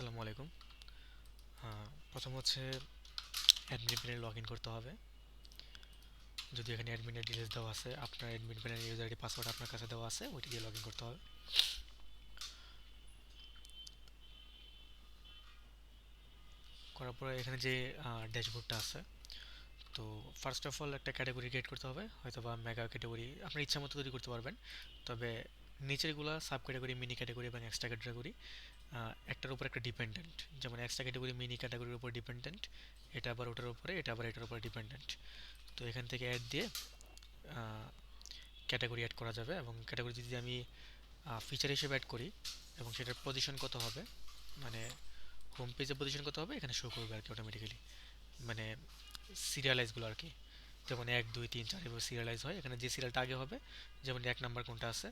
আসসালামু আলাইকুম। প্রথম হচ্ছে অ্যাডমিন প্যানেলে লগ ইন করতে হবে। যদি এখানে অ্যাডমিনের ডিটেলস দেওয়া আছে, আপনার admin panel user ID password আপনার কাছে দেওয়া আছে, ওইটি দিয়ে লগ ইন করতে হবে। করার পরে এখানে যে ড্যাশবোর্ডটা আছে, তো ফার্স্ট অফ অল একটা ক্যাটাগরি ক্রিয়েট করতে হবে, হয়তো বা মেগা ক্যাটাগরি আপনার ইচ্ছা মতো তৈরি করতে পারবেন। তবে নিচেরগুলা সাব ক্যাটাগরি, মিনি ক্যাটাগরি এবং এক্সট্রা ক্যাটাগরি একটার উপর একটা ডিপেন্ডেন্ট। যেমন এক্সট্রা ক্যাটাগরি মিনি ক্যাটাগরির উপর ডিপেন্ডেন্ট, এটা আবার ওটার উপরে, এটা আবার এটার উপরে ডিপেন্ডেন্ট। তো এখান থেকে অ্যাড দিয়ে ক্যাটাগরি অ্যাড করা যাবে, এবং ক্যাটাগরি যদি আমি ফিচার হিসেবে অ্যাড করি এবং সেটার পজিশন কত হবে, মানে হোম পেজে পজিশন কত হবে এখানে শো করবে আর কি অটোমেটিক্যালি, মানে সিরিয়ালাইজগুলো আর কি। যেমন 1 2 3 4 এভাবে সিরিয়ালাইজ হয়, এখানে যে সিরিয়ালটা আগে হবে, যেমন 1 নাম্বার কোনটা আছে,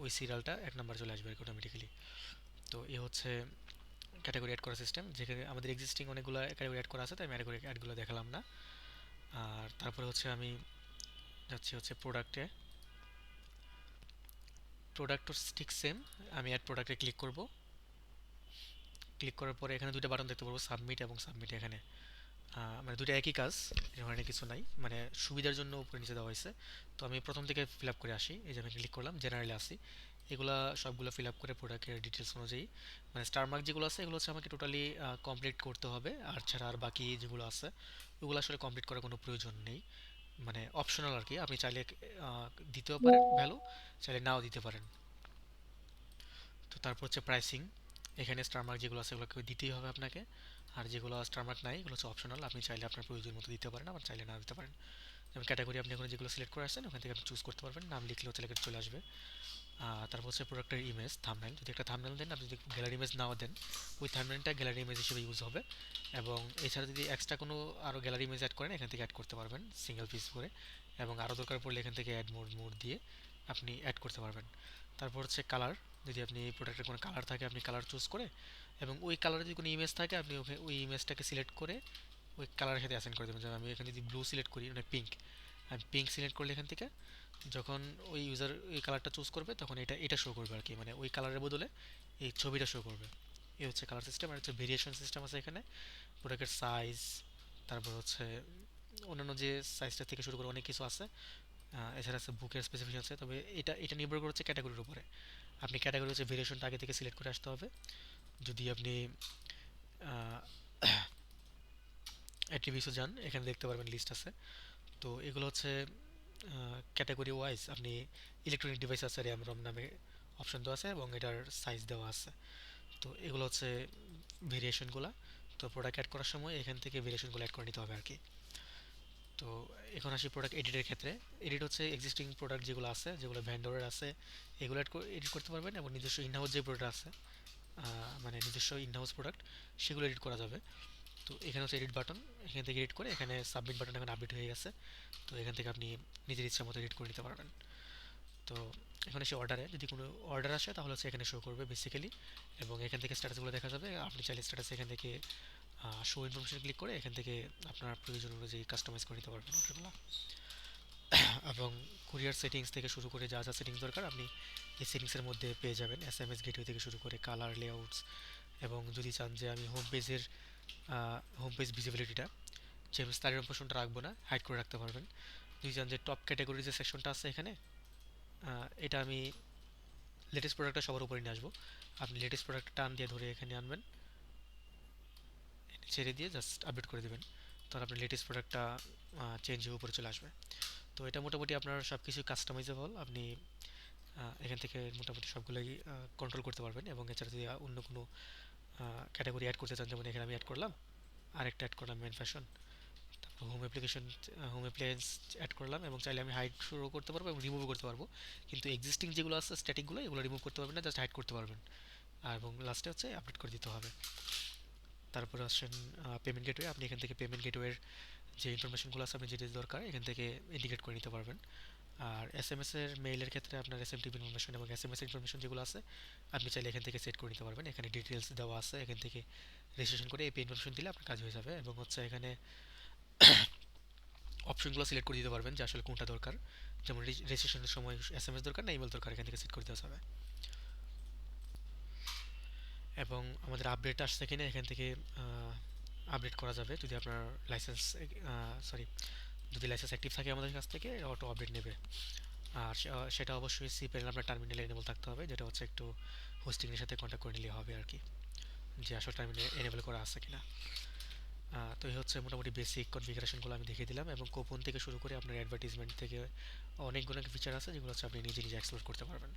ওই সিরিয়ালটা 1 নাম্বার চলে আসবে আর কি অটোমেটিক্যালি। তো এ হচ্ছে ক্যাটাগরি অ্যাড করার সিস্টেম, যেখানে আমাদের এক্সিস্টিং অনেকগুলো ক্যাটাগরি অ্যাড করা আছে, তাই আমি অ্যাডগুলো দেখালাম না। আর তারপরে হচ্ছে আমি যাচ্ছি হচ্ছে প্রোডাক্টে। প্রোডাক্টও ঠিক সেম, আমি অ্যাড প্রোডাক্টে ক্লিক করব। ক্লিক করার পরে এখানে দুইটা বাটন দেখতে পারবো, সাবমিট এবং সাবমিট। এখানে মানে দুইটা একই কাজ, এর ধরনের কিছু নাই, মানে সুবিধার জন্য উপরে নিচে দেওয়া হয়েছে। তো আমি প্রথম থেকে ফিল আপ করে আসি, এই যে আমি ক্লিক করলাম, জেনারেলে আসি, এগুলা সবগুলো ফিল আপ করে প্রোডাক্টের ডিটেলস অনুযায়ী, মানে স্টার মার্ক যেগুলো আছে এগুলো হচ্ছে আমাকে টোটালি কমপ্লিট করতে হবে, আর ছাড়া আর বাকি যেগুলো আছে ওগুলো আসলে কমপ্লিট করার কোনো প্রয়োজন নেই, মানে অপশনাল আর কি। আপনি চাইলে দিতেও পারেন ভ্যালু, চাইলে নাও দিতে পারেন। তো তারপর হচ্ছে প্রাইসিং, এখানে স্টার মার্ক যেগুলো আছে এগুলোকে দিতেই হবে আপনাকে, আর যেগুলো স্টার মার্ক নাই এগুলো হচ্ছে অপশনাল, আপনি চাইলে আপনার প্রয়োজন মতো দিতে পারেন, আবার চাইলে না দিতে পারেন। যেমন ক্যাটাগরি আপনি এখন যেগুলো সিলেক্ট করে আসছেন ওখান থেকে আপনি চুজ করতে পারবেন, নাম লিখলে হচ্ছে লেখা চলে আসবে। তারপর হচ্ছে প্রোডাক্টের ইমেজ থাম্বনেল, যদি একটা থাম্বনেল দেন, আপনি যদি গ্যালারি ইমেজ নাও দেন, ওই থাম্বনেলটা গ্যালারি ইমেজ হিসেবে ইউজ হবে। এবং এছাড়া যদি এক্সট্রা কোনো আরও গ্যালারি ইমেজ অ্যাড করেন এখান থেকে অ্যাড করতে পারবেন সিঙ্গেল পিস করে, এবং আরও দরকার পড়লে এখান থেকে অ্যাড মোড মোড দিয়ে আপনি অ্যাড করতে পারবেন। তারপর হচ্ছে কালার, যদি আপনি প্রোডাক্টের কোনো কালার থাকে আপনি কালার চুজ করে, এবং ওই কালারে যদি কোনো ইমেজ থাকে আপনি ওই ইমেজটাকে সিলেক্ট করে ওই কালারের সাথে অ্যাসাইন করে দেবেন। যেমন আমি এখানে যদি ব্লু সিলেক্ট করি, মানে পিঙ্ক, আমি পিঙ্ক সিলেক্ট করলে এখান থেকে যখন ওই ইউজার ওই কালারটা চুজ করবে তখন এটা এটা শো করবে আর কি, মানে ওই কালারের বদলে এই ছবিটা শো করবে। এই হচ্ছে কালার সিস্টেম। আর হচ্ছে ভেরিয়েশন সিস্টেম আছে এখানে, প্রোডাক্টের সাইজ, তারপর হচ্ছে অন্যান্য যে সাইজটা থেকে শুরু করে অনেক কিছু আছে। এছাড়া আছে বুকের স্পেসিফিকেশন আছে, তবে এটা এটা নির্ভর করছে ক্যাটাগরির উপরে। আপনি ক্যাটাগরি হচ্ছে ভেরিয়েশনটা আগে থেকে সিলেক্ট করে আসতে হবে। যদি আপনি অ্যাট্রিবিউটসে যান এখানে দেখতে পারবেন লিস্ট আছে। তো এগুলো হচ্ছে ক্যাটাগরি ওয়াইজ। আপনি ইলেকট্রনিক ডিভাইস আছে, র্যাম রম নামে অপশন দেওয়া আছে এবং এটার সাইজ দেওয়া আছে। তো এগুলো হচ্ছে ভেরিয়েশনগুলো। তো প্রোডাক্ট অ্যাড করার সময় এখান থেকে ভেরিয়েশনগুলো অ্যাড করে নিতে হবে আর কি। তো এখন আসি প্রোডাক্ট এডিটের ক্ষেত্রে। এডিট হচ্ছে এক্সিস্টিং প্রোডাক্ট যেগুলো আছে, যেগুলো ভ্যান্ডরের আছে, এগুলো এডিট করতে পারবেন, এবং নিজস্ব ইনহাউস যে প্রোডাক্ট আছে, মানে নিজস্ব ইনহাউস প্রোডাক্ট, সেগুলো এডিট করা যাবে। তো এখানে হচ্ছে এডিট বাটন, এখান থেকে এডিট করে এখানে সাবমিট বাটন এখন আপডেট হয়ে গেছে। তো এখান থেকে আপনি নিজের ইচ্ছা মতো এডিট করে নিতে পারবেন। তো এখানে সে অর্ডারে যদি কোনো অর্ডার আসে তাহলে হচ্ছে এখানে শো করবে বেসিক্যালি, এবং এখান থেকে স্ট্যাটাসগুলো দেখা যাবে। আপনি চাইলে স্ট্যাটাস এখান থেকে শো ইনফরমেশন ক্লিক করে এখান থেকে আপনার প্রয়োজন অনুযায়ী কাস্টমাইজ করে নিতে পারবেন অর্ডারগুলো। এবং কুরিয়ার সেটিংস থেকে শুরু করে যা যা সেটিংস দরকার আপনি এই সেটিংসের মধ্যে পেয়ে যাবেন, SMS গেটওয়ে থেকে শুরু করে কালার লেআউটস। এবং যদি চান যে আমি হোম পেজ ভিজিবিলিটিটা যে স্টারের অপশনটা রাখবো না, হাইড করে রাখতে পারবেন। যদি চান যে টপ ক্যাটাগরি যে সেকশনটা আছে এখানে, এটা আমি লেটেস্ট প্রোডাক্টটা সবার উপরে নিয়ে আসবো। আপনি লেটেস্ট প্রোডাক্ট টান দিয়ে ধরে এখানে আনবেন, ছেড়ে দিয়ে জাস্ট আপডেট করে দেবেন, তাহলে আপনার লেটেস্ট প্রোডাক্টটা চেঞ্জ হয়ে উপরে চলে আসবে। তো এটা মোটামুটি আপনার সব কিছু কাস্টমাইজেবল, আপনি এখান থেকে মোটামুটি সবগুলোই কন্ট্রোল করতে পারবেন। এবং এছাড়া যদি অন্য কোনো ক্যাটাগরি অ্যাড করতে চান, যেমন এখানে আমি অ্যাড করলাম, আরেকটা অ্যাড করলাম মেন ফ্যাশন, তারপর home application, home appliance add করলাম, এবং চাইলে আমি হাইড শুরু করতে পারবো এবং রিমুভ করতে পারবো। কিন্তু এক্সিস্টিং যেগুলো আছে স্ট্যাটিকগুলো এগুলো রিমুভ করতে পারবেন না, জাস্ট হাইড করতে পারবেন। এবং লাস্টে হচ্ছে আপডেট করে দিতে হবে। তারপরে আসছেন পেমেন্ট গেটওয়ে, আপনি এখান থেকে পেমেন্ট গেটওয়ের যে ইনফরমেশনগুলো আছে আপনি যেটা দরকার এখান থেকে ইন্ডিকেট করে নিতে পারবেন। আর এর মেইলের ক্ষেত্রে আপনার SMTP ইনফরমেশন এবং ইনফরমেশন যেগুলো আছে আপনি চাইলে এখান থেকে সেট করে নিতে পারবেন। এখানে ডিটেলস দেওয়া আছে, এখান থেকে রেজিস্ট্রেশন করে এপি ইনফরমেশন দিলে আপনার কাজ হয়ে যাবে। এবং হচ্ছে এখানে অপশনগুলো সিলেক্ট করে দিতে পারবেন যে আসলে কোনটা দরকার, যেমন রেজিস্ট্রেশনের সময় SMS দরকার না ইমেল দরকার, এখান থেকে সেট করে দেওয়া যাবে। এবং আমাদের আপডেট আসছে কিনা এখান থেকে আপডেট করা যাবে যদি আপনার লাইসেন্স সরি যদি লাইসেন্স অ্যাক্টিভ থাকে আমাদের কাছ থেকে অটো আপডেট নেবে। আর সেটা অবশ্যই সিপ্যানেল আপনার টার্মিনালে এনেবল থাকতে হবে, যেটা হচ্ছে একটু হোস্টিংয়ের সাথে কন্ট্যাক্ট করে নিলে হবে আর কি, যে আসলে টার্মিনালে এনেবল করা আছে কিনা। তো এই হচ্ছে মোটামুটি বেসিক কনফিগারেশনগুলো আমি দেখিয়ে দিলাম, এবং কোপন থেকে শুরু করে আপনার অ্যাডভার্টিজমেন্ট থেকে অনেকগুলো ফিচার আছে যেগুলো হচ্ছে আপনি নিজে নিজে এক্সপ্লোর করতে পারবেন।